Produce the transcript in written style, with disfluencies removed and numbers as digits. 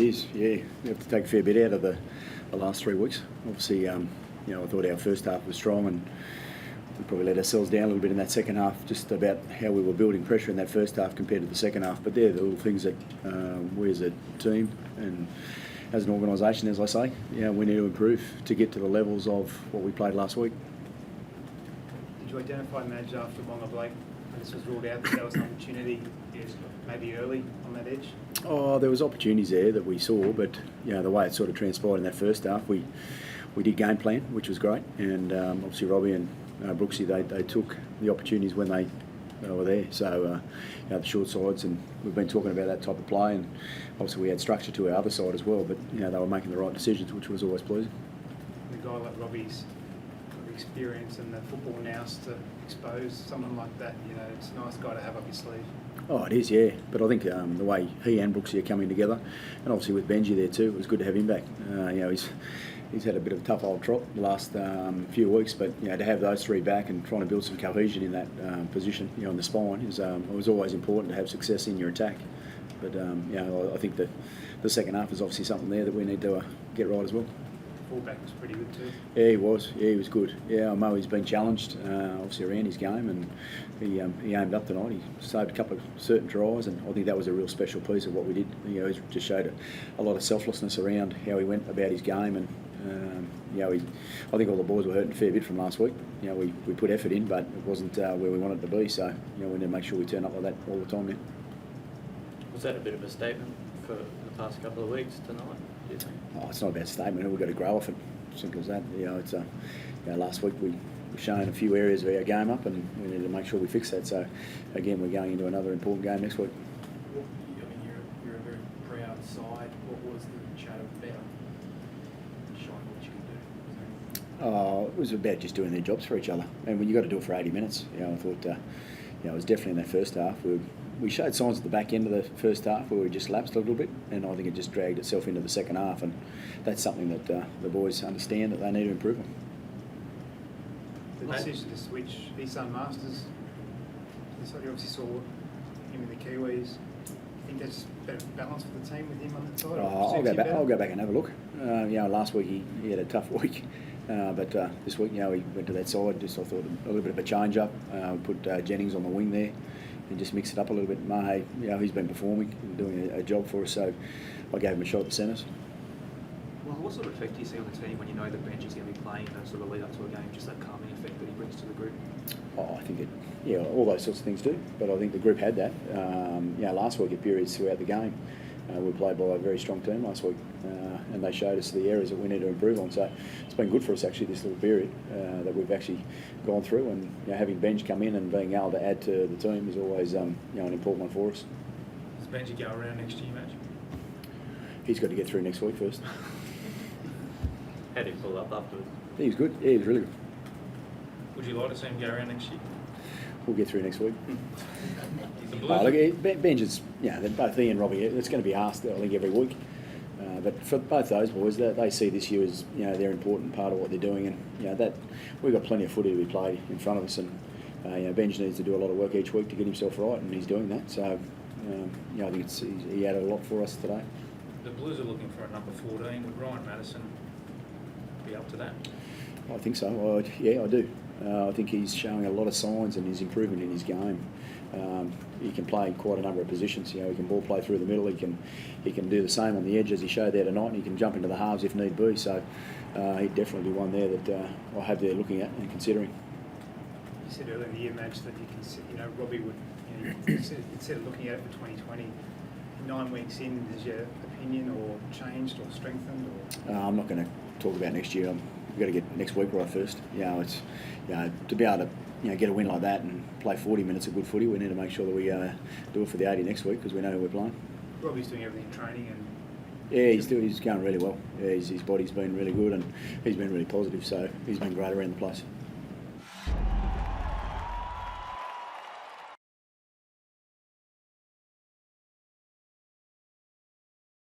it is. Yeah, we have to take a fair bit out of the last 3 weeks. Obviously, I thought our first half was strong, and we probably let ourselves down a little bit in that second half, just about how we were building pressure in that first half compared to the second half. But they're the little things that we as a team and as an organisation, as I say, we need to improve to get to the levels of what we played last week. Did you identify, Madge, after Wonga Blake, when this was ruled out, that there was an opportunity maybe early on that edge? Oh, there was opportunities there that we saw, but the way it sort of transpired in that first half, we did game plan, which was great, and obviously Robbie and Brooksy, they took the opportunities when they were there. So the short sides, and we've been talking about that type of play, and obviously we had structure to our other side as well, but they were making the right decisions, which was always pleasing. And a guy like Robbie's experience and the football nous to expose someone like that, it's a nice guy to have up his sleeve. Oh, it is, yeah. But I think the way he and Brooksy are coming together, and obviously with Benji there too, it was good to have him back. He's had a bit of a tough old trot the last few weeks, but to have those three back and trying to build some cohesion in that position, in the spine, it was always important to have success in your attack. But I think that the second half is obviously something there that we need to get right as well. Fullback was pretty good too. Yeah, he was. Yeah, he was good. Yeah, I know he's been challenged, obviously around his game, and he aimed up tonight. He saved a couple of certain tries, and I think that was a real special piece of what we did. He just showed a lot of selflessness around how he went about his game, and I think all the boys were hurting a fair bit from last week. We put effort in, but it wasn't where we wanted to be. So we need to make sure we turn up like that all the time now. Was that a bit of a statement for the past couple of weeks tonight, do you think? Oh, it's not about a statement. We've got to grow off it. Simple as that. It's last week we've shown a few areas of our game up, and we need to make sure we fix that. So again, we're going into another important game next week. You're a very proud side. What was the chat about? Showing what you can do. It was about just doing their jobs for each other, and when you got to do it for 80 minutes, I thought it was definitely in that first half. We showed signs at the back end of the first half where we just lapsed a little bit, and I think it just dragged itself into the second half, and that's something that the boys understand that they need to improve on. The decision to switch Isan Masters, you obviously saw him in the Kiwis. I think there's better balance for the team with him on that side? I'll go back and have a look. Last week he had a tough week, but this week, he went to that side. Just I thought a little bit of a change up. Put Jennings on the wing there, and just mix it up a little bit. Mahe, he's been performing and doing a job for us, so I gave him a shot at the centres. Well, what sort of effect do you see on the team when you know that Benji's going to be playing in a sort of lead up to a game, just that calming effect that he brings to the group? Oh, I think all those sorts of things do, but I think the group had that. Last week at periods throughout the game, we played by a very strong team last week, and they showed us the areas that we need to improve on. So it's been good for us actually this little period that we've actually gone through, and having Benj come in and being able to add to the team is always an important one for us. Does Benji go around next year, Match? He's got to get through next week first. How did he pull up afterwards? He was good. Yeah, he was really good. Would you like to see him go around next year? We'll get through next week. Look, Benj is, both he and Robbie, it's going to be asked, I think, every week. But for both those boys, they see this year as their important part of what they're doing, and that we've got plenty of footy to be played in front of us, and Benj needs to do a lot of work each week to get himself right, and he's doing that. So I think he added a lot for us today. The Blues are looking for a number 14. Would Ryan Madison be up to that? I think so. I do. I think he's showing a lot of signs and his improvement in his game. He can play quite a number of positions. He can ball play through the middle. He can do the same on the edge as he showed there tonight, and he can jump into the halves if need be. So he'd definitely be one there that I hope they're looking at and considering. You said earlier in the year, Madge, that you consider, Robbie would, instead of looking at it for 2020, 9 weeks in, has your opinion or changed or strengthened? Or? I'm not going to talk about next year. We've got to get next week right first. It's to be able to get a win like that and play 40 minutes of good footy, we need to make sure that we do it for the 80 next week because we know who we're playing. Robbie's doing everything in training and. Yeah, he's going really well. Yeah, his body's been really good and he's been really positive, so he's been great around the place.